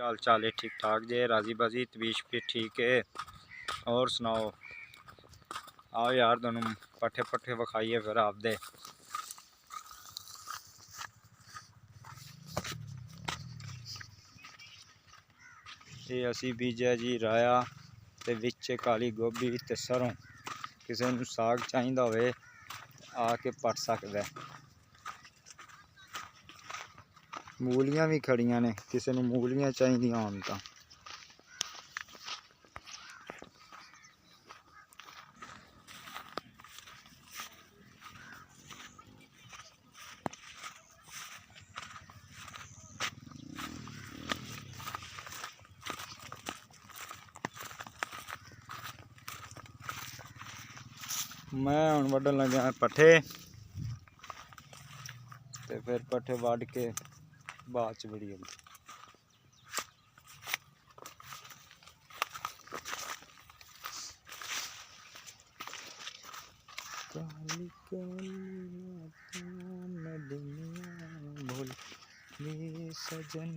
हाल चाल है? ठीक ठाक जे? राजी बाजी? तबीश भी ठीक है? और सुनाओ। आओ यार दोनों पट्ठे पट्ठे विखाइए फिर आपदे। ये असी बीजा जी राया ते विच काली गोभी ते सरों। किसी नूं साग चाहिदा होवे आके पट सकदा है। मूलियां भी खड़ियां ने, किसी नूं मूलियां चाहिदियां होण तां। मैं हुण वड्डण लग्या पट्ठे ते फिर पट्ठे वड्ड के बाद च वीडियो। काली काली रातां मैं दुनिया भुल गई सजन।